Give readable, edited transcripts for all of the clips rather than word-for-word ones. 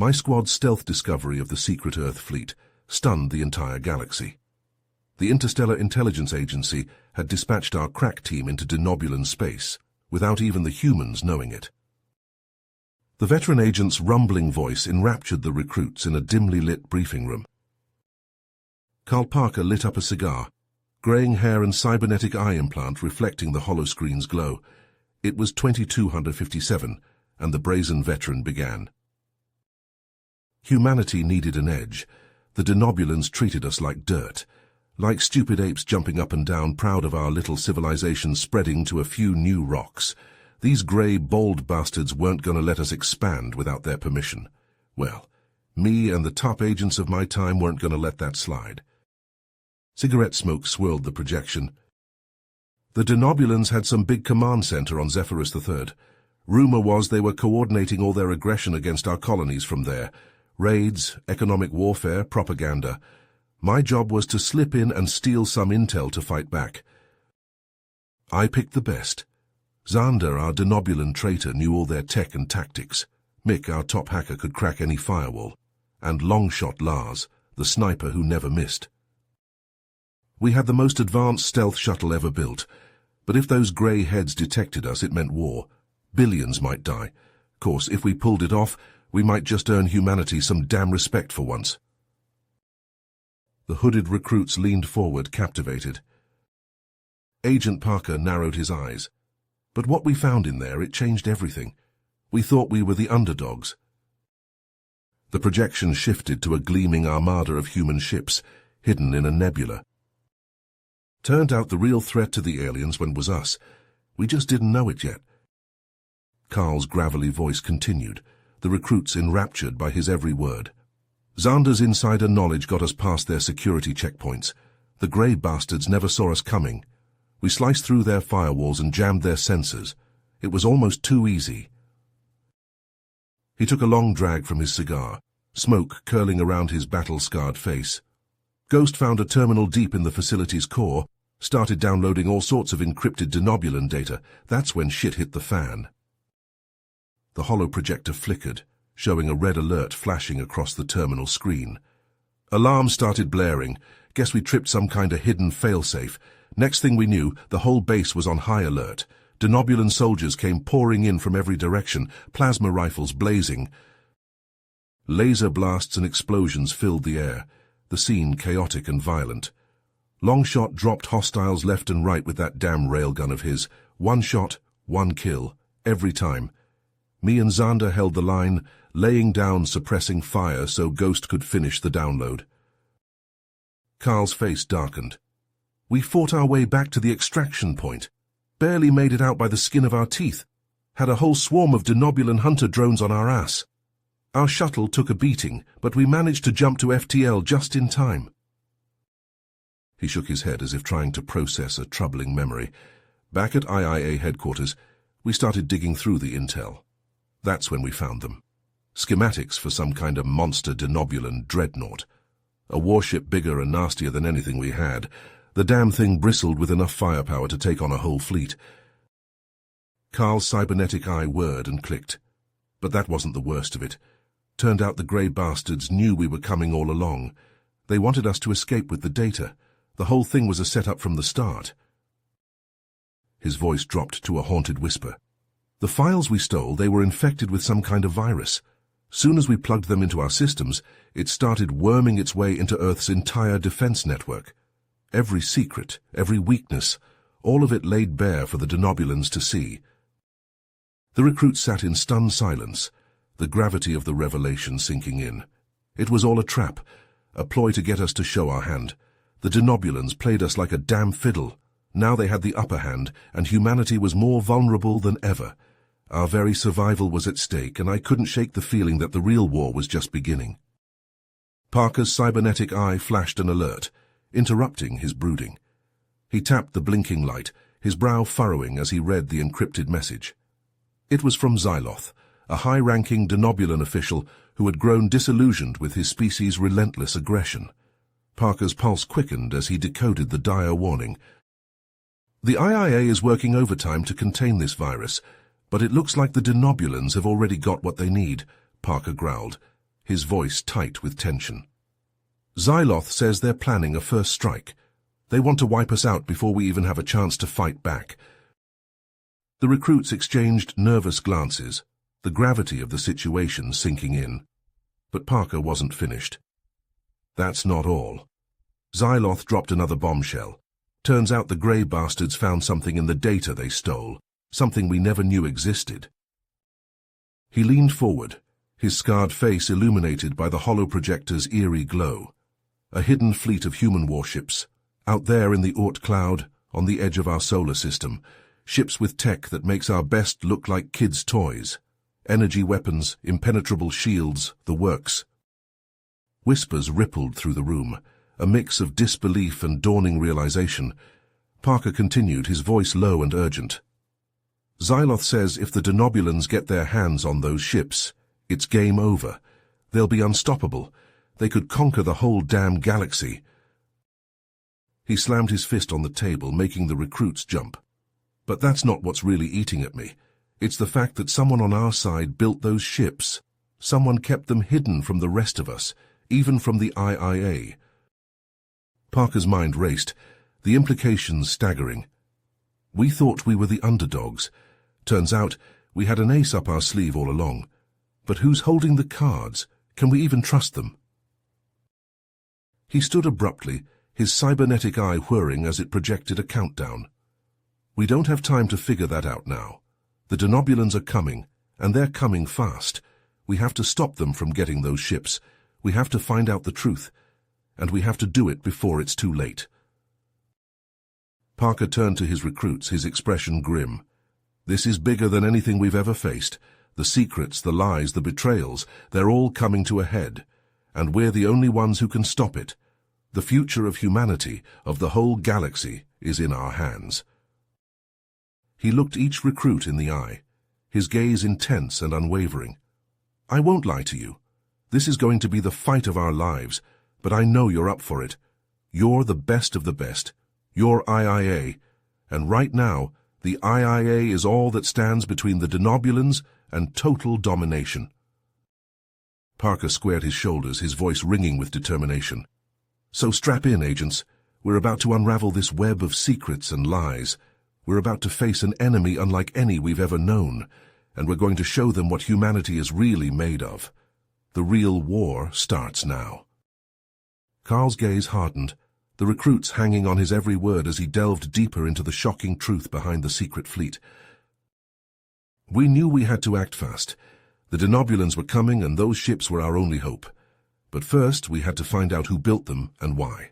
My squad's stealth discovery of the secret Earth fleet stunned the entire galaxy. The Interstellar Intelligence Agency had dispatched our crack team into denobulan space, without even the humans knowing it. The veteran agent's rumbling voice enraptured the recruits in a dimly lit briefing room. Carl Parker lit up a cigar, graying hair and cybernetic eye implant reflecting the holoscreen's glow. It was 2257, and the brazen veteran began. Humanity needed an edge. The denobulans treated us like dirt, like stupid apes jumping up and down, proud of our little civilization spreading to a few new rocks. These grey, bald bastards weren't going to let us expand without their permission. Well, me and the top agents of my time weren't going to let that slide. Cigarette smoke swirled the projection. The denobulans had some big command center on Zephyrus III. Rumor was they were coordinating all their aggression against our colonies from there. Raids, economic warfare, propaganda. My job was to slip in and steal some intel to fight back. I picked the best. Xander, our denobulan traitor, knew all their tech and tactics. Mick, our top hacker, could crack any firewall. And Longshot Lars, the sniper who never missed. We had the most advanced stealth shuttle ever built, but if those grey heads detected us, it meant war. Billions might die. Of course, if we pulled it off, we might just earn humanity some damn respect for once. The hooded recruits leaned forward, captivated. Agent Parker narrowed his eyes. But what we found in there, it changed everything. We thought we were the underdogs. The projection shifted to a gleaming armada of human ships, hidden in a nebula. Turned out the real threat to the aliens was us. We just didn't know it yet. Carl's gravelly voice continued, the recruits enraptured by his every word. Xander's insider knowledge got us past their security checkpoints. The grey bastards never saw us coming. We sliced through their firewalls and jammed their sensors. It was almost too easy. He took a long drag from his cigar, smoke curling around his battle-scarred face. Ghost found a terminal deep in the facility's core, started downloading all sorts of encrypted denobulan data. That's when shit hit the fan. The holoprojector flickered, showing a red alert flashing across the terminal screen. Alarms started blaring. Guess we tripped some kind of hidden failsafe. Next thing we knew, the whole base was on high alert. Denobulan soldiers came pouring in from every direction, plasma rifles blazing. Laser blasts and explosions filled the air, the scene chaotic and violent. Longshot dropped hostiles left and right with that damn railgun of his. One shot, one kill, every time. Me and Xander held the line, laying down suppressing fire so Ghost could finish the download. Carl's face darkened. We fought our way back to the extraction point. Barely made it out by the skin of our teeth. Had a whole swarm of denobulan hunter drones on our ass. Our shuttle took a beating, but we managed to jump to FTL just in time. He shook his head as if trying to process a troubling memory. Back at IIA headquarters, we started digging through the intel. That's when we found them. Schematics for some kind of monster denobulan dreadnought. A warship bigger and nastier than anything we had. The damn thing bristled with enough firepower to take on a whole fleet. Carl's cybernetic eye whirred and clicked. But that wasn't the worst of it. Turned out the grey bastards knew we were coming all along. They wanted us to escape with the data. The whole thing was a setup from the start. His voice dropped to a haunted whisper. The files we stole, they were infected with some kind of virus. Soon as we plugged them into our systems, it started worming its way into Earth's entire defense network. Every secret, every weakness, all of it laid bare for the denobulans to see. The recruits sat in stunned silence, the gravity of the revelation sinking in. It was all a trap, a ploy to get us to show our hand. The denobulans played us like a damn fiddle. Now they had the upper hand, and humanity was more vulnerable than ever. Our very survival was at stake, and I couldn't shake the feeling that the real war was just beginning. Parker's cybernetic eye flashed an alert, interrupting his brooding. He tapped the blinking light, his brow furrowing as he read the encrypted message. It was from Xyloth, a high-ranking denobulan official who had grown disillusioned with his species' relentless aggression. Parker's pulse quickened as he decoded the dire warning. The IIA is working overtime to contain this virus, but it looks like the denobulans have already got what they need, Parker growled. his voice tight with tension. "Xyloth says they're planning a first strike. They want to wipe us out before we even have a chance to fight back." The recruits exchanged nervous glances, the gravity of the situation sinking in. But Parker wasn't finished. "That's not all. Xyloth dropped another bombshell. Turns out the grey bastards found something in the data they stole, something we never knew existed." He leaned forward, his scarred face illuminated by the holoprojector's eerie glow. A hidden fleet of human warships, out there in the Oort cloud, on the edge of our solar system, ships with tech that makes our best look like kids' toys. Energy weapons, impenetrable shields, the works. Whispers rippled through the room, a mix of disbelief and dawning realization. Parker continued, his voice low and urgent. "Xyloth says if the Denobulans get their hands on those ships, it's game over. They'll be unstoppable. They could conquer the whole damn galaxy." He slammed his fist on the table, making the recruits jump. "But that's not what's really eating at me. It's the fact that someone on our side built those ships. Someone kept them hidden from the rest of us, even from the IIA." Parker's mind raced, the implications staggering. "We thought we were the underdogs. Turns out we had an ace up our sleeve all along. But who's holding the cards? Can we even trust them?" He stood abruptly, his cybernetic eye whirring as it projected a countdown. "We don't have time to figure that out now. The Denobulans are coming, and they're coming fast. We have to stop them from getting those ships. We have to find out the truth, and we have to do it before it's too late." Parker turned to his recruits, his expression grim. "This is bigger than anything we've ever faced. The secrets, the lies, the betrayals, they're all coming to a head, and we're the only ones who can stop it. The future of humanity, of the whole galaxy, is in our hands." He looked each recruit in the eye, his gaze intense and unwavering. "I won't lie to you. This is going to be the fight of our lives, but I know you're up for it. You're the best of the best. You're IIA, and right now, the IIA is all that stands between the Denobulans and total domination." Parker squared his shoulders, his voice ringing with determination. "So strap in, agents. We're about to unravel this web of secrets and lies. We're about to face an enemy unlike any we've ever known, and we're going to show them what humanity is really made of. The real war starts now." Carl's gaze hardened, the recruits hanging on his every word as he delved deeper into the shocking truth behind the secret fleet. "We knew we had to act fast. The Denobulans were coming, and those ships were our only hope. But first, we had to find out who built them and why."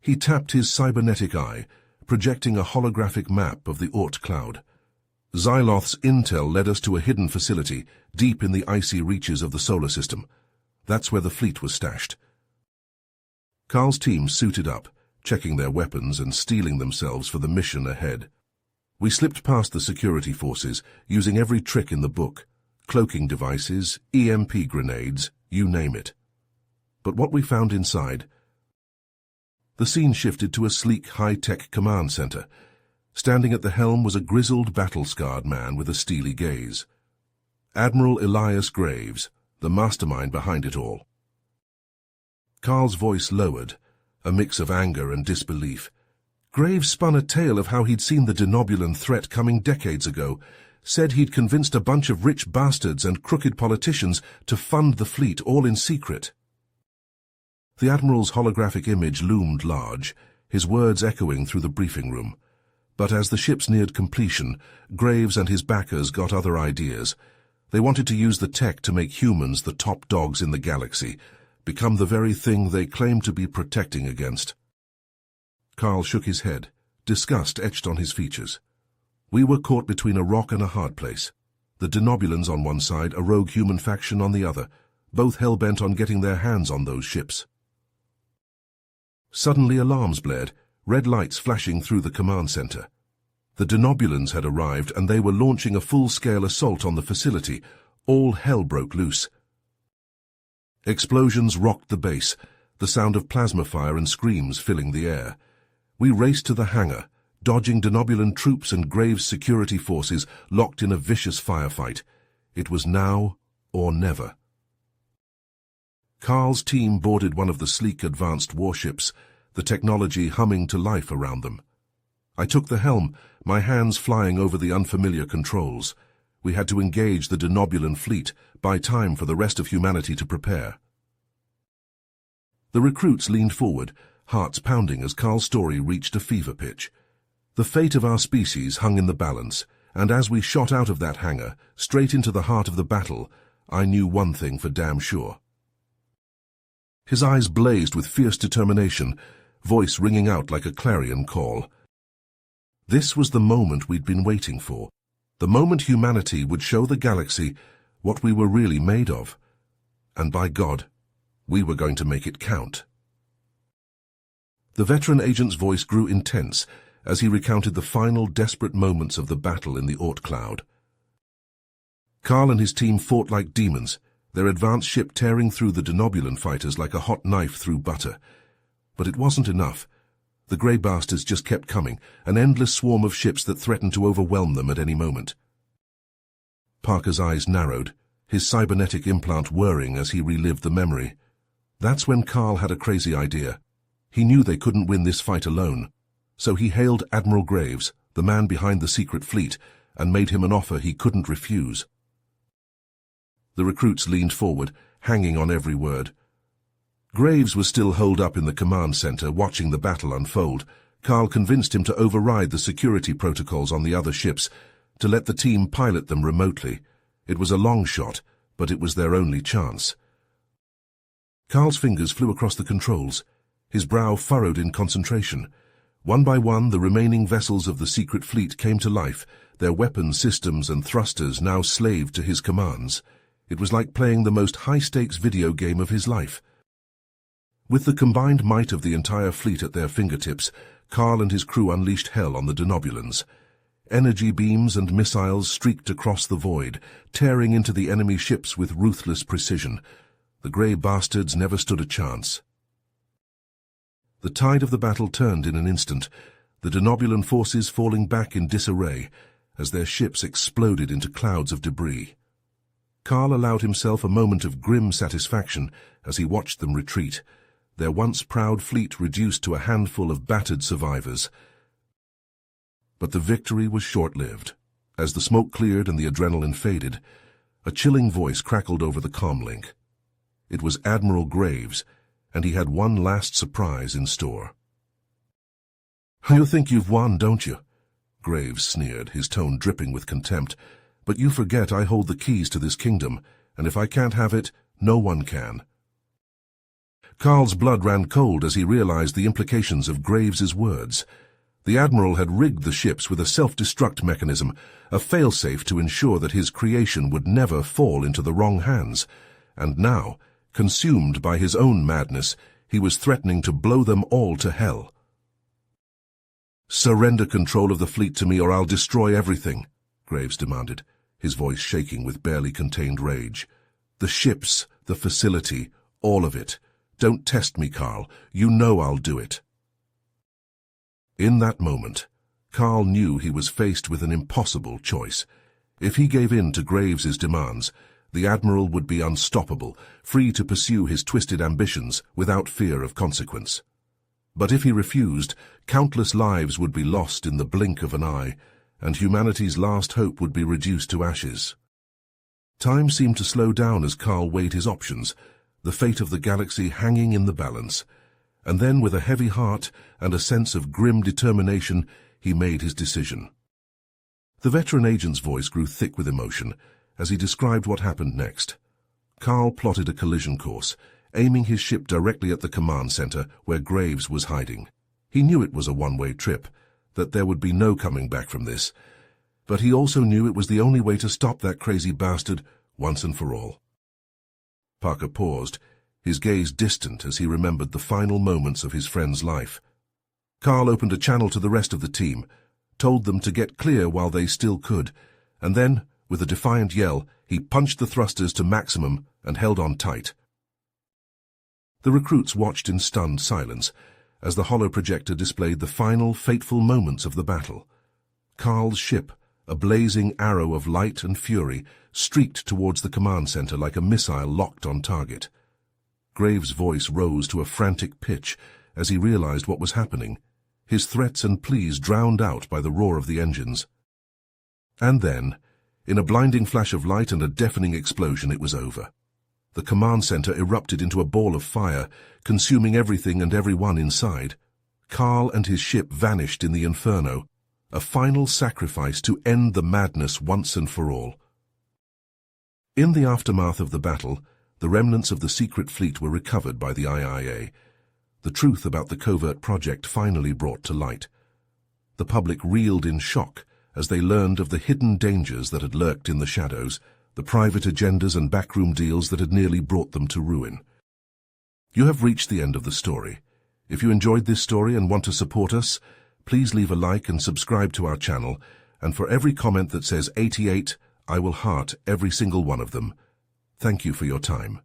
He tapped his cybernetic eye, projecting a holographic map of the Oort cloud. "Xyloth's intel led us to a hidden facility, deep in the icy reaches of the solar system. That's where the fleet was stashed." Carl's team suited up, checking their weapons and steeling themselves for the mission ahead. "We slipped past the security forces, using every trick in the book. Cloaking devices, EMP grenades, you name it. But what we found inside..." The scene shifted to a sleek, high-tech command center. Standing at the helm was a grizzled, battle-scarred man with a steely gaze. Admiral Elias Graves, the mastermind behind it all. Carl's voice lowered, a mix of anger and disbelief. Graves spun a tale of how he'd seen the Denobulan threat coming decades ago, said he'd convinced a bunch of rich bastards and crooked politicians to fund the fleet, all in secret. The Admiral's holographic image loomed large, his words echoing through the briefing room. But as the ships neared completion, Graves and his backers got other ideas. They wanted to use the tech to make humans the top dogs in the galaxy, become the very thing they claimed to be protecting against. Carl shook his head, disgust etched on his features. "We were caught between a rock and a hard place. The Denobulans on one side, a rogue human faction on the other, both hell-bent on getting their hands on those ships." Suddenly alarms blared, red lights flashing through the command center. The Denobulans had arrived, and they were launching a full-scale assault on the facility. All hell broke loose. Explosions rocked the base, the sound of plasma fire and screams filling the air. We raced to the hangar, dodging Denobulan troops and Graves' security forces locked in a vicious firefight. It was now or never. Carl's team boarded one of the sleek advanced warships, the technology humming to life around them. I took the helm, my hands flying over the unfamiliar controls. We had to engage the denobulan fleet, buy time for the rest of humanity to prepare. The recruits leaned forward, hearts pounding as Carl's story reached a fever pitch. The fate of our species hung in the balance, and as we shot out of that hangar, straight into the heart of the battle, I knew one thing for damn sure. His eyes blazed with fierce determination, voice ringing out like a clarion call. This was the moment we'd been waiting for, the moment humanity would show the galaxy what we were really made of. And by God, we were going to make it count. The veteran agent's voice grew intense as he recounted the final desperate moments of the battle in the Oort cloud. Carl and his team fought like demons, their advanced ship tearing through the denobulan fighters like a hot knife through butter. But it wasn't enough. The grey bastards just kept coming, an endless swarm of ships that threatened to overwhelm them at any moment. Parker's eyes narrowed, his cybernetic implant whirring as he relived the memory. That's when Carl had a crazy idea. He knew they couldn't win this fight alone, so he hailed Admiral Graves, the man behind the secret fleet, and made him an offer he couldn't refuse. The recruits leaned forward, hanging on every word. Graves was still holed up in the command center, watching the battle unfold. Carl convinced him to override the security protocols on the other ships, to let the team pilot them remotely. It was a long shot, but it was their only chance. Carl's fingers flew across the controls, his brow furrowed in concentration. One by one, the remaining vessels of the secret fleet came to life, their weapon systems and thrusters now slaved to his commands. It was like playing the most high-stakes video game of his life. With the combined might of the entire fleet at their fingertips, Carl and his crew unleashed hell on the denobulans. Energy beams and missiles streaked across the void, tearing into the enemy ships with ruthless precision. The grey bastards never stood a chance. The tide of the battle turned in an instant, the denobulan forces falling back in disarray as their ships exploded into clouds of debris. Carl allowed himself a moment of grim satisfaction as he watched them retreat, their once proud fleet reduced to a handful of battered survivors. But the victory was short-lived. As the smoke cleared and the adrenaline faded, a chilling voice crackled over the comlink. It was Admiral Graves, and he had one last surprise in store. "You think you've won, don't you?" Graves sneered, his tone dripping with contempt. "But you forget I hold the keys to this kingdom, and if I can't have it, no one can." Carl's blood ran cold as he realized the implications of Graves's words. The Admiral had rigged the ships with a self-destruct mechanism, a failsafe to ensure that his creation would never fall into the wrong hands. And now, consumed by his own madness, he was threatening to blow them all to hell. "Surrender control of the fleet to me or I'll destroy everything," Graves demanded, his voice shaking with barely contained rage. "The ships, the facility, all of it. Don't test me, Carl. You know I'll do it." In that moment, Carl knew he was faced with an impossible choice. If he gave in to Graves's demands, the Admiral would be unstoppable, free to pursue his twisted ambitions without fear of consequence. But if he refused, countless lives would be lost in the blink of an eye, and humanity's last hope would be reduced to ashes. Time seemed to slow down as Carl weighed his options, the fate of the galaxy hanging in the balance. And then, with a heavy heart and a sense of grim determination, he made his decision. The veteran agent's voice grew thick with emotion as he described what happened next. Carl plotted a collision course, aiming his ship directly at the command center where Graves was hiding. He knew it was a one-way trip, that there would be no coming back from this, but he also knew it was the only way to stop that crazy bastard once and for all. Parker paused, his gaze distant as he remembered the final moments of his friend's life. Carl opened a channel to the rest of the team, told them to get clear while they still could, and then, with a defiant yell, he punched the thrusters to maximum and held on tight. The recruits watched in stunned silence as the holoprojector displayed the final fateful moments of the battle. Carl's ship, a blazing arrow of light and fury, streaked towards the command center like a missile locked on target. Graves' voice rose to a frantic pitch as he realized what was happening, his threats and pleas drowned out by the roar of the engines. And then, in a blinding flash of light and a deafening explosion, it was over. The command center erupted into a ball of fire, consuming everything and everyone inside. Carl and his ship vanished in the inferno, a final sacrifice to end the madness once and for all. In the aftermath of the battle, the remnants of the secret fleet were recovered by the IIA. The truth about the covert project finally brought to light. The public reeled in shock as they learned of the hidden dangers that had lurked in the shadows, the private agendas and backroom deals that had nearly brought them to ruin. You have reached the end of the story. If you enjoyed this story and want to support us, please leave a like and subscribe to our channel, and for every comment that says 88, I will heart every single one of them. Thank you for your time.